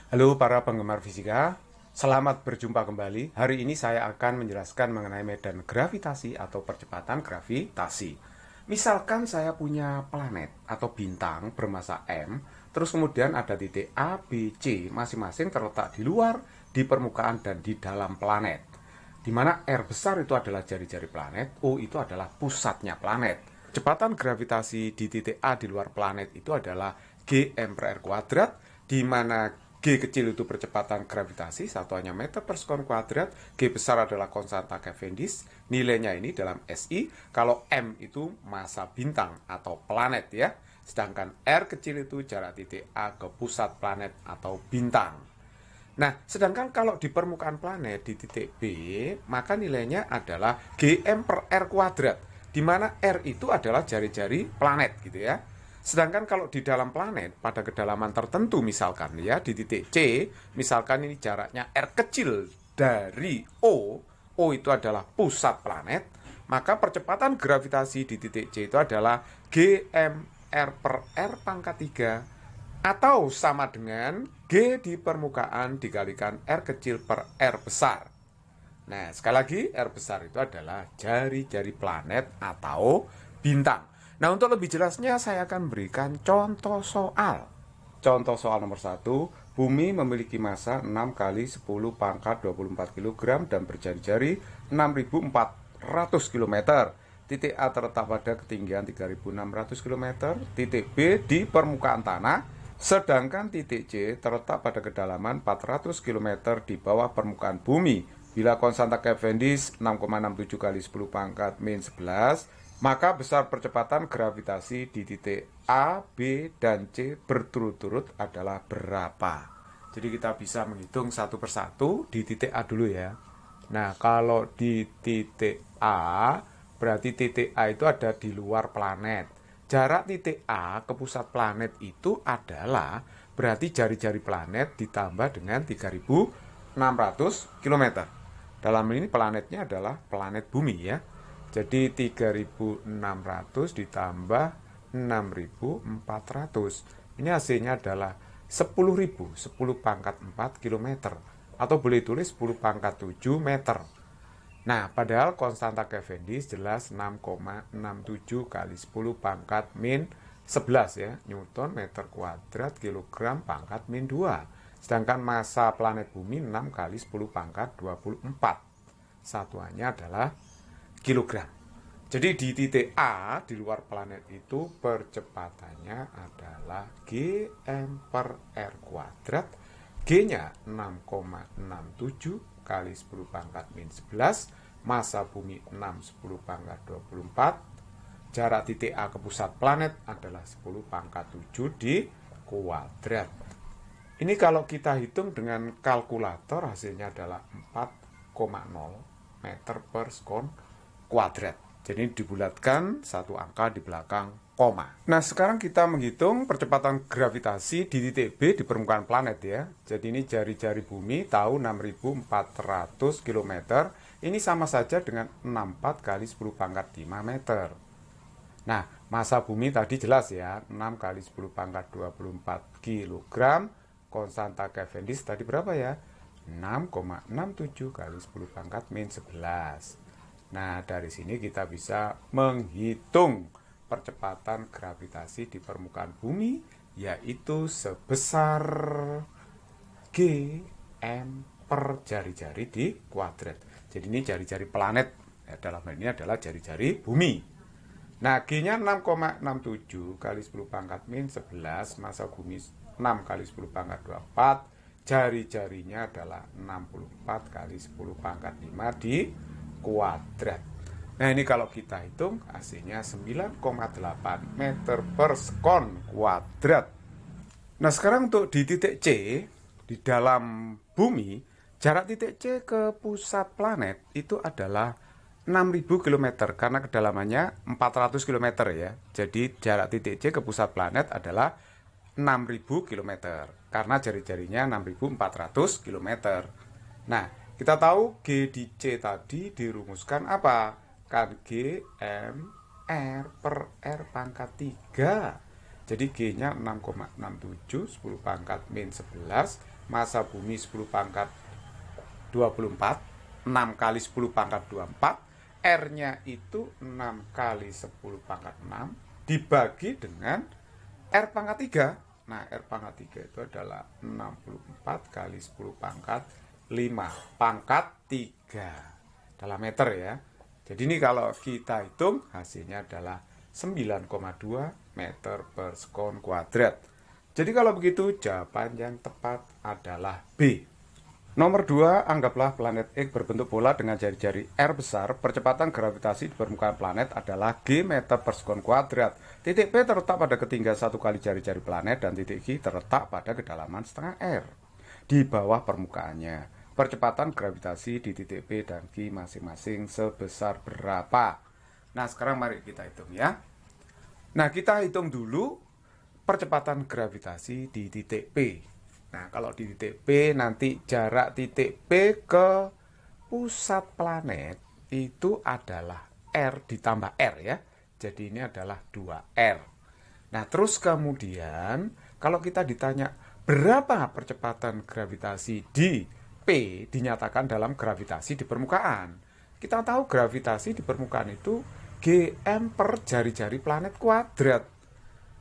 Halo para penggemar fisika, selamat berjumpa kembali. Hari ini saya akan menjelaskan mengenai medan gravitasi atau percepatan gravitasi. Misalkan saya punya planet atau bintang bermassa M, terus kemudian ada titik A, B, C, masing-masing terletak di luar, di permukaan, dan di dalam planet. Di mana R besar itu adalah jari-jari planet, O itu adalah pusatnya planet. Kecepatan gravitasi di titik A di luar planet itu adalah Gm per R kuadrat, di mana G kecil itu percepatan gravitasi, satuannya meter per sekon kuadrat. G besar adalah konstanta Cavendish, nilainya ini dalam SI. Kalau M itu massa bintang atau planet ya. Sedangkan R kecil itu jarak titik A ke pusat planet atau bintang. Nah, sedangkan kalau di permukaan planet di titik B, maka nilainya adalah Gm per R kuadrat, di mana R itu adalah jari-jari planet gitu ya. Sedangkan kalau di dalam planet pada kedalaman tertentu misalkan ya di titik C, misalkan ini jaraknya R kecil dari O, O itu adalah pusat planet, maka percepatan gravitasi di titik C itu adalah Gm R per R pangkat 3 atau sama dengan G di permukaan dikalikan R kecil per R besar. Nah, sekali lagi R besar itu adalah jari-jari planet atau bintang. Nah, untuk lebih jelasnya saya akan berikan contoh soal. Contoh soal nomor 1, bumi memiliki massa 6 kali 10 pangkat 24 kg dan berjari-jari 6.400 km. Titik A terletak pada ketinggian 3.600 km, titik B di permukaan tanah, sedangkan titik C terletak pada kedalaman 400 km di bawah permukaan bumi. Bila konstanta Cavendish 6,67 kali 10 pangkat min 11, maka besar percepatan gravitasi di titik A, B, dan C berturut-turut adalah berapa? Jadi kita bisa menghitung satu persatu di titik A dulu ya. Nah, kalau di titik A, berarti titik A itu ada di luar planet. Jarak titik A ke pusat planet itu adalah berarti jari-jari planet ditambah dengan 3.600 km. Dalam ini planetnya adalah planet bumi ya. Jadi 3.600 ditambah 6.400. Ini hasilnya adalah 10.000, 10 pangkat 4 km. Atau boleh tulis 10 pangkat 7 meter. Nah, padahal konstanta Cavendish jelas 6,67 kali 10 pangkat min 11 ya, Newton meter kuadrat kilogram pangkat min 2. Sedangkan massa planet bumi 6 kali 10 pangkat 24. Satuannya adalah kilogram. Jadi di titik A di luar planet itu percepatannya adalah Gm per R kuadrat. G-nya 6,67 kali 10 pangkat min 11, massa bumi 6 10 pangkat 24, jarak titik A ke pusat planet adalah 10 pangkat 7 di kuadrat. Ini kalau kita hitung dengan kalkulator hasilnya adalah 4,0 meter per sekon kuadrat. Jadi dibulatkan satu angka di belakang koma. Nah, sekarang kita menghitung percepatan gravitasi di titik B di permukaan planet ya. Jadi ini jari-jari bumi tahu 6.400 km. Ini sama saja dengan 64 kali 10 pangkat 5 meter. Nah, massa bumi tadi jelas ya, 6 kali 10 pangkat 24 kg. Konstanta Cavendish tadi berapa ya? 6,67 kali 10 pangkat min 11. Nah, dari sini kita bisa menghitung percepatan gravitasi di permukaan bumi, yaitu sebesar Gm per jari-jari di kuadrat. Jadi ini jari-jari planet, ya, dalam hal ini adalah jari-jari bumi. Nah, G-nya 6,67 kali 10 pangkat min 11, massa bumi 6 kali 10 pangkat 24, jari-jarinya adalah 64 kali 10 pangkat 5 di kuadrat. Nah, ini kalau kita hitung hasilnya 9,8 meter per sekon kuadrat. Nah, sekarang untuk di titik C di dalam bumi, jarak titik C ke pusat planet itu adalah 6.000 km karena kedalamannya 400 km ya. Jadi jarak titik C ke pusat planet adalah 6.000 km karena jari-jarinya 6.400 km. Nah, kita tahu G di C tadi dirumuskan apa? Kan Gm R per R pangkat 3. Jadi G-nya 6,67, 10 pangkat min 11, massa bumi 10 pangkat 24, 6 kali 10 pangkat 24, R-nya itu 6 kali 10 pangkat 6 dibagi dengan R pangkat 3. Nah, R pangkat 3 itu adalah 64 kali 10 pangkat 5 pangkat 3 dalam meter ya. Jadi ini kalau kita hitung hasilnya adalah 9,2 meter per sekon kuadrat. Jadi kalau begitu jawaban yang tepat adalah B. Nomor 2, anggaplah planet X berbentuk bola dengan jari-jari R besar. Percepatan gravitasi di permukaan planet adalah G meter per sekon kuadrat. Titik P terletak pada ketinggian 1 kali jari-jari planet dan titik G terletak pada kedalaman setengah R di bawah permukaannya. Percepatan gravitasi di titik P dan G masing-masing sebesar berapa? Nah, sekarang mari kita hitung ya. Nah, kita hitung dulu percepatan gravitasi di titik P. Nah, kalau di titik P nanti jarak titik P ke pusat planet itu adalah R ditambah R ya. Jadi ini adalah 2R. Nah, terus kemudian kalau kita ditanya berapa percepatan gravitasi di P dinyatakan dalam gravitasi di permukaan. Kita tahu gravitasi di permukaan itu Gm per jari-jari planet kuadrat.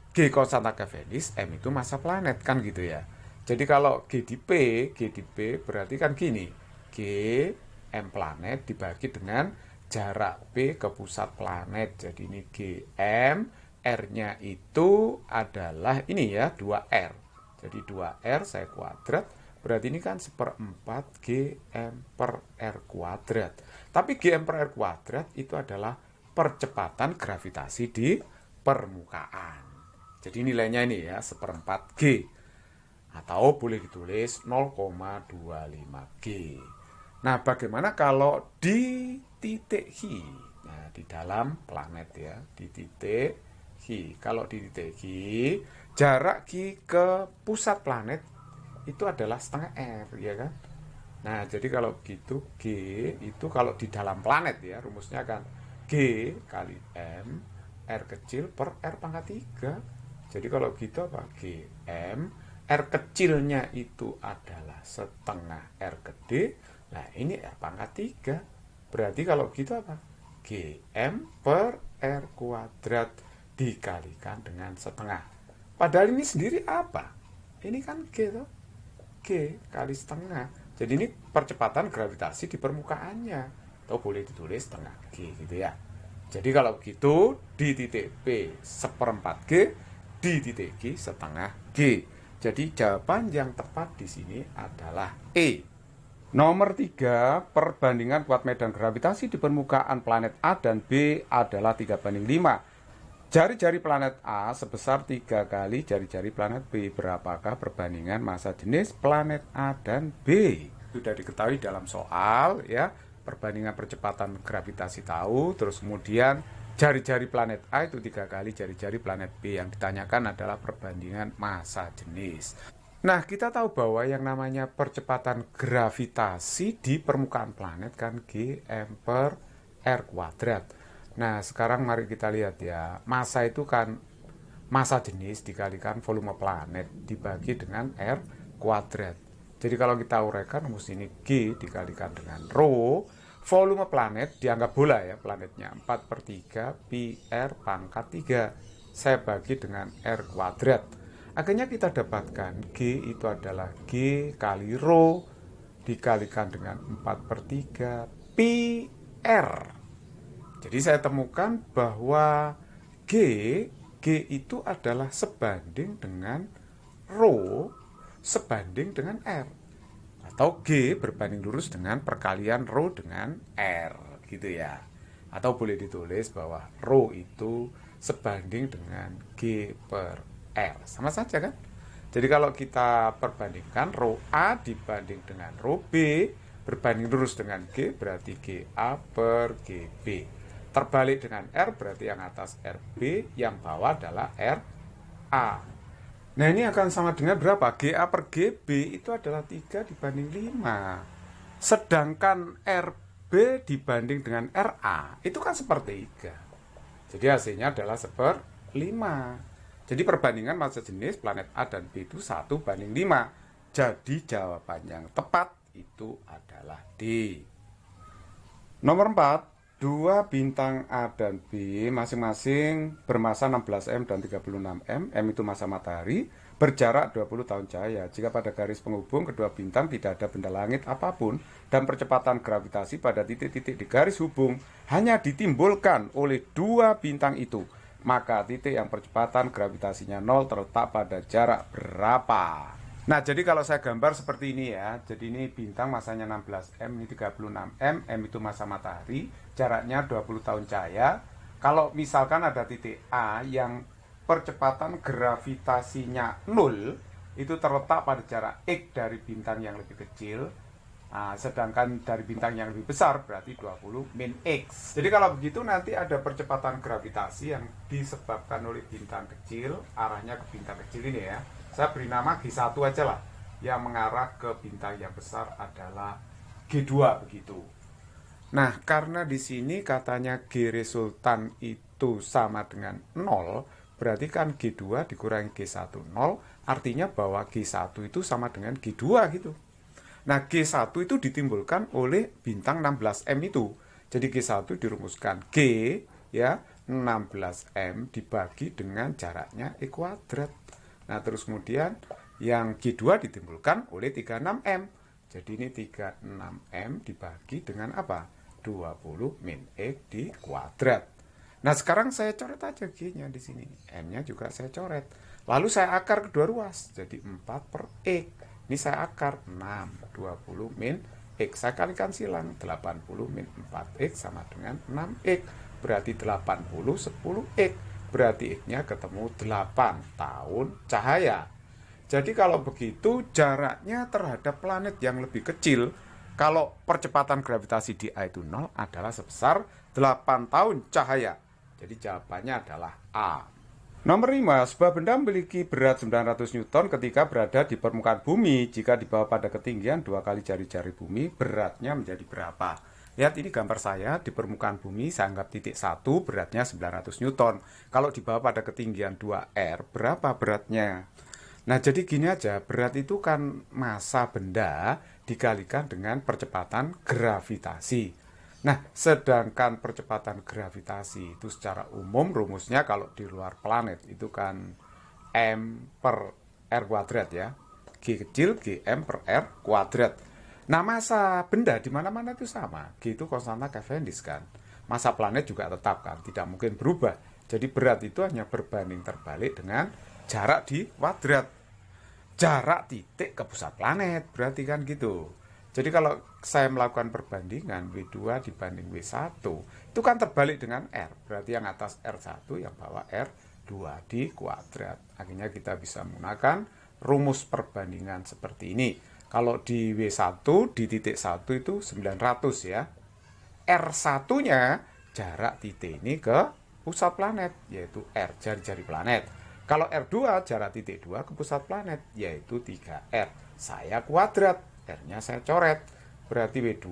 G konstanta Cavendish, M itu massa planet kan gitu ya. Jadi kalau G di P berarti kan gini. G M planet dibagi dengan jarak P ke pusat planet. Jadi ini Gm, R-nya itu adalah ini ya, 2R. Jadi 2R saya kuadrat, berarti ini kan 1/4 Gm per R kuadrat. Tapi Gm per R kuadrat itu adalah percepatan gravitasi di permukaan. Jadi nilainya ini ya, 1/4 G. Atau boleh ditulis 0,25 G. Nah, bagaimana kalau di titik Hi? Nah, di dalam planet ya, di titik Hi. Kalau di titik Hi, jarak G ke pusat planet itu adalah setengah R, ya kan? Nah, jadi kalau gitu G itu kalau di dalam planet ya, rumusnya kan G kali M, R kecil per R pangkat 3. Jadi kalau gitu apa? Gm R kecilnya itu adalah setengah R gede. Nah, ini R pangkat 3. Berarti kalau gitu apa? Gm per R kuadrat dikalikan dengan setengah. Padahal ini sendiri apa? Ini kan G toh? G kali setengah. Jadi ini percepatan gravitasi di permukaannya. Atau boleh ditulis setengah G gitu ya. Jadi kalau begitu di titik P 1/4 G, di titik G setengah G. Jadi jawaban yang tepat di sini adalah E. Nomor 3, perbandingan kuat medan gravitasi di permukaan planet A dan B adalah 3:5. Jari-jari planet A sebesar 3 kali jari-jari planet B. Berapakah perbandingan massa jenis planet A dan B? Sudah diketahui dalam soal ya, perbandingan percepatan gravitasi tahu, terus kemudian jari-jari planet A itu 3 kali jari-jari planet B. Yang ditanyakan adalah perbandingan massa jenis. Nah, kita tahu bahwa yang namanya percepatan gravitasi di permukaan planet kan Gm per R kuadrat. Nah, sekarang mari kita lihat ya. Massa itu kan massa jenis dikalikan volume planet dibagi dengan R kuadrat. Jadi kalau kita uraikan rumus ini G dikalikan dengan rho. Volume planet dianggap bola ya, planetnya 4/3 pi R pangkat 3. Saya bagi dengan R kuadrat. Akhirnya kita dapatkan G itu adalah G kali rho dikalikan dengan 4/3 pi R. Jadi saya temukan bahwa G itu adalah sebanding dengan rho sebanding dengan R. Atau G berbanding lurus dengan perkalian rho dengan R gitu ya. Atau boleh ditulis bahwa rho itu sebanding dengan G per R. Sama saja kan? Jadi kalau kita perbandingkan rho A dibanding dengan rho B berbanding lurus dengan G berarti GA per GB. Terbalik dengan R berarti yang atas RB, yang bawah adalah RA. Nah, ini akan sama dengan berapa? GA per GB itu adalah 3 dibanding 5. Sedangkan RB dibanding dengan RA itu kan 1/3. Jadi hasilnya adalah 1/5. Jadi perbandingan massa jenis planet A dan B itu 1/5. Jadi jawaban yang tepat itu adalah D. Nomor 4, dua bintang A dan B masing-masing bermasa 16M dan 36M, M itu massa matahari, berjarak 20 tahun cahaya. Jika pada garis penghubung kedua bintang tidak ada benda langit apapun dan percepatan gravitasi pada titik-titik di garis hubung hanya ditimbulkan oleh dua bintang itu, maka titik yang percepatan gravitasinya 0 terletak pada jarak berapa? Nah, jadi kalau saya gambar seperti ini ya, jadi ini bintang masanya 16M, ini 36M, M itu massa matahari, jaraknya 20 tahun cahaya. Kalau misalkan ada titik A yang percepatan gravitasinya 0, itu terletak pada jarak X dari bintang yang lebih kecil, sedangkan dari bintang yang lebih besar berarti 20 min X. Jadi kalau begitu nanti ada percepatan gravitasi yang disebabkan oleh bintang kecil, arahnya ke bintang kecil ini ya. Saya beri nama G1 aja lah. Yang mengarah ke bintang yang besar adalah G2 begitu. Nah, karena di sini katanya G resultan itu sama dengan 0, berarti kan G2 dikurangi G1 0, artinya bahwa G1 itu sama dengan G2 gitu. Nah, G1 itu ditimbulkan oleh bintang 16M itu. Jadi G1 dirumuskan G ya 16M dibagi dengan jaraknya E kuadrat. Nah, terus kemudian yang G2 ditimbulkan oleh 36M. Jadi ini 36M dibagi dengan apa? 20 min X di kuadrat. Nah, sekarang saya coret aja G-nya di sini. M-nya juga saya coret. Lalu saya akar kedua ruas. Jadi 4 per X. Ini saya akar 6. 20 min X. Saya kalikan silang. 80 min 4X sama dengan 6X. Berarti 80, 10X. Berarti X-nya ketemu 8 tahun cahaya. Jadi kalau begitu jaraknya terhadap planet yang lebih kecil, kalau percepatan gravitasi di A itu 0 adalah sebesar 8 tahun cahaya. Jadi jawabannya adalah A. Nomor 5, sebuah benda memiliki berat 900 Newton ketika berada di permukaan bumi. Jika dibawa pada ketinggian 2 kali jari-jari bumi, beratnya menjadi berapa? Lihat ini gambar saya di permukaan bumi, saya anggap titik 1 beratnya 900 Newton. Kalau dibawa pada ketinggian 2R, berapa beratnya? Nah, jadi gini aja, berat itu kan massa benda dikalikan dengan percepatan gravitasi. Nah, sedangkan percepatan gravitasi itu secara umum rumusnya kalau di luar planet itu kan M per R kuadrat ya. G kecil, GM per R kuadrat. Nah, massa benda di mana-mana itu sama. G itu konstanta Cavendish kan. Massa planet juga tetap kan, tidak mungkin berubah. Jadi berat itu hanya berbanding terbalik dengan jarak di kuadrat. Jarak titik ke pusat planet, berarti kan gitu. Jadi kalau saya melakukan perbandingan W2 dibanding W1, itu kan terbalik dengan R. Berarti yang atas R1, yang bawah R2 di kuadrat. Akhirnya kita bisa menggunakan rumus perbandingan seperti ini. Kalau di W1 di titik 1 itu 900 ya. R1-nya jarak titik ini ke pusat planet, yaitu R, jari-jari planet. Kalau R2 jarak titik 2 ke pusat planet, yaitu 3R. Saya kuadrat, R-nya saya coret. Berarti W2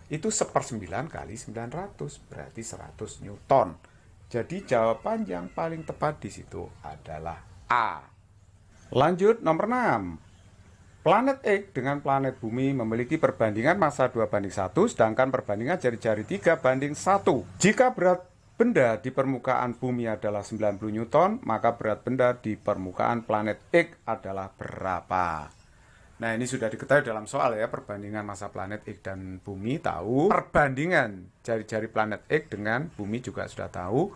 itu 1/9 kali 900, berarti 100 Newton. Jadi jawaban yang paling tepat di situ adalah A. Lanjut nomor 6. Planet X dengan planet Bumi memiliki perbandingan massa 2:1, sedangkan perbandingan jari-jari 3:1. Jika berat benda di permukaan Bumi adalah 90 Newton, maka berat benda di permukaan planet X adalah berapa? Nah, ini sudah diketahui dalam soal ya, perbandingan massa planet X dan Bumi tahu. Perbandingan jari-jari planet X dengan Bumi juga sudah tahu.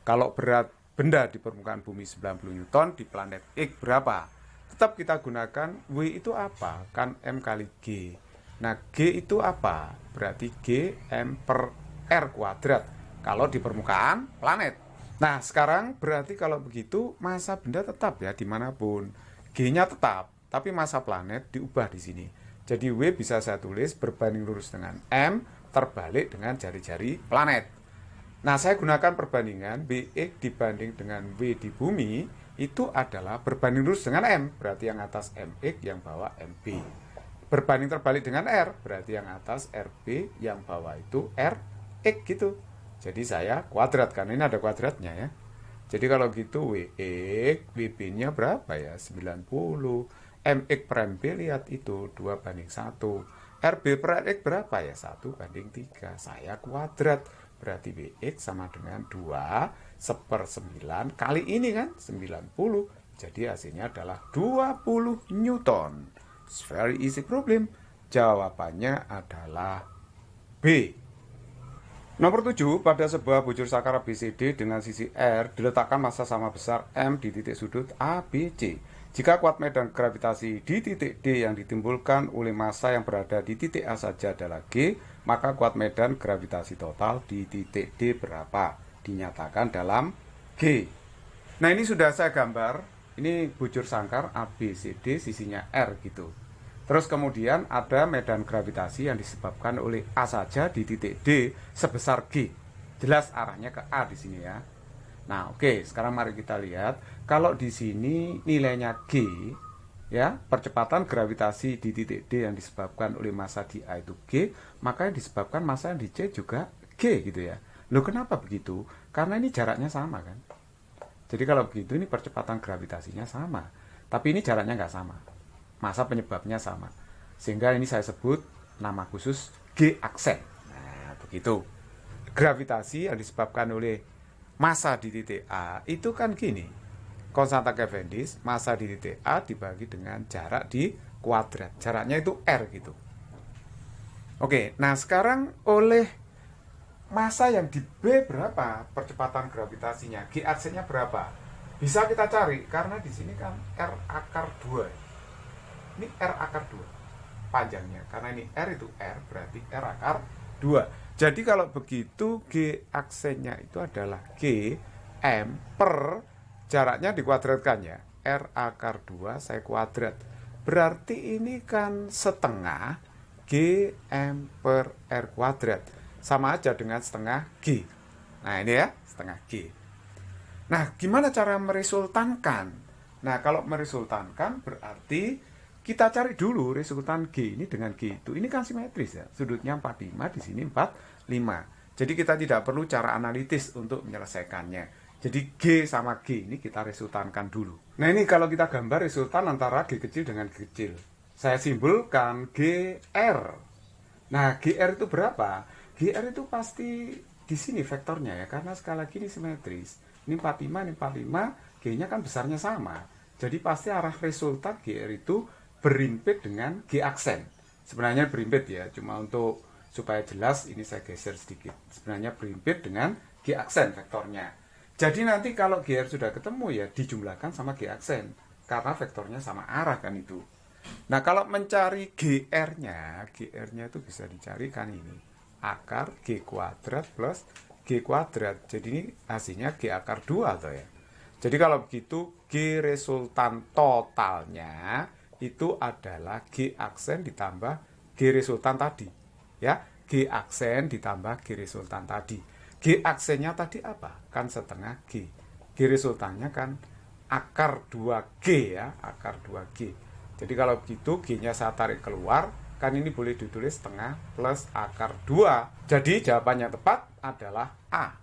Kalau berat benda di permukaan Bumi 90 Newton, di planet X berapa? Tetap kita gunakan W itu apa? Kan M kali G. Nah, G itu apa? Berarti G M per R kuadrat. Kalau di permukaan planet. Nah, sekarang berarti kalau begitu massa benda tetap ya dimanapun. G-nya tetap, tapi massa planet diubah di sini. Jadi W bisa saya tulis berbanding lurus dengan M terbalik dengan jari-jari planet. Nah, saya gunakan perbandingan Bx dibanding dengan W di bumi itu adalah berbanding lurus dengan M, berarti yang atas Mx, yang bawah Mb. Berbanding terbalik dengan R, berarti yang atas Rb, yang bawah itu Rx gitu. Jadi saya kuadrat, karena ini ada kuadratnya ya. Jadi kalau gitu Wx, Wb-nya berapa ya? 90. MX prime B, lihat itu 2:1. RB per X berapa ya? 1:3. Saya kuadrat, berarti BX sama dengan 2/9 kali ini kan 90. Jadi hasilnya adalah 20 Newton. It's very easy problem. Jawabannya adalah B. Nomor 7, pada sebuah bujur sakar ABCD dengan sisi R diletakkan massa sama besar M di titik sudut ABC. Jika kuat medan gravitasi di titik D yang ditimbulkan oleh massa yang berada di titik A saja adalah G, maka kuat medan gravitasi total di titik D berapa? Dinyatakan dalam G. Nah, ini sudah saya gambar. Ini bujur sangkar ABCD, sisinya R gitu. Terus kemudian ada medan gravitasi yang disebabkan oleh A saja di titik D sebesar G. Jelas arahnya ke A di sini ya. Nah, oke, sekarang mari kita lihat. Kalau di sini nilainya G, ya, percepatan gravitasi di titik D yang disebabkan oleh massa di A itu G, maka yang disebabkan massa yang di C juga G gitu ya. Loh, kenapa begitu? Karena ini jaraknya sama kan. Jadi kalau begitu ini percepatan gravitasinya sama. Tapi ini jaraknya nggak sama. Masa penyebabnya sama, sehingga ini saya sebut nama khusus G aksen. Nah, begitu. Gravitasi yang disebabkan oleh massa di titik A itu kan gini, konstanta Cavendish, massa di titik A dibagi dengan jarak di kuadrat, jaraknya itu R gitu. Oke, nah sekarang oleh massa yang di B berapa percepatan gravitasinya, G aksennya berapa, bisa kita cari karena di sini kan R akar 2. Ini R akar 2 panjangnya, karena ini R itu R, berarti R akar 2. Jadi kalau begitu G aksennya itu adalah G M per jaraknya dikuadratkan ya, R akar 2 saya kuadrat, berarti ini kan setengah G M per R kuadrat, sama aja dengan setengah G. Nah ini ya, setengah G. Nah, gimana cara meresultankan? Nah, kalau meresultankan berarti kita cari dulu resultan G ini dengan G itu. Ini kan simetris ya. Sudutnya 45, di sini 45. Jadi kita tidak perlu cara analitis untuk menyelesaikannya. Jadi G sama G ini kita resultankan dulu. Nah, ini kalau kita gambar resultan antara G kecil dengan G kecil. Saya simbolkan GR. Nah, GR itu berapa? GR itu pasti di sini vektornya ya, karena sekali lagi ini simetris. Ini 45, ini 45, G-nya kan besarnya sama. Jadi pasti arah resultan GR itu berimpit dengan G aksen. Sebenarnya berimpit ya, cuma untuk supaya jelas ini saya geser sedikit. Sebenarnya berimpit dengan G aksen vektornya. Jadi nanti kalau GR sudah ketemu ya dijumlahkan sama G aksen, karena vektornya sama arah kan itu. Nah, kalau mencari GR-nya itu bisa dicarikan ini, akar G kuadrat plus G kuadrat. Jadi ini hasilnya G akar 2 atau ya. Jadi kalau begitu G resultan totalnya itu adalah G aksen ditambah G resultan tadi. Ya, G aksen ditambah G resultan tadi. G aksennya tadi apa? Kan setengah G. G resultannya kan akar 2G ya, akar 2G. Jadi kalau begitu G-nya saya tarik keluar, kan ini boleh ditulis setengah plus akar 2. Jadi jawabannya tepat adalah A.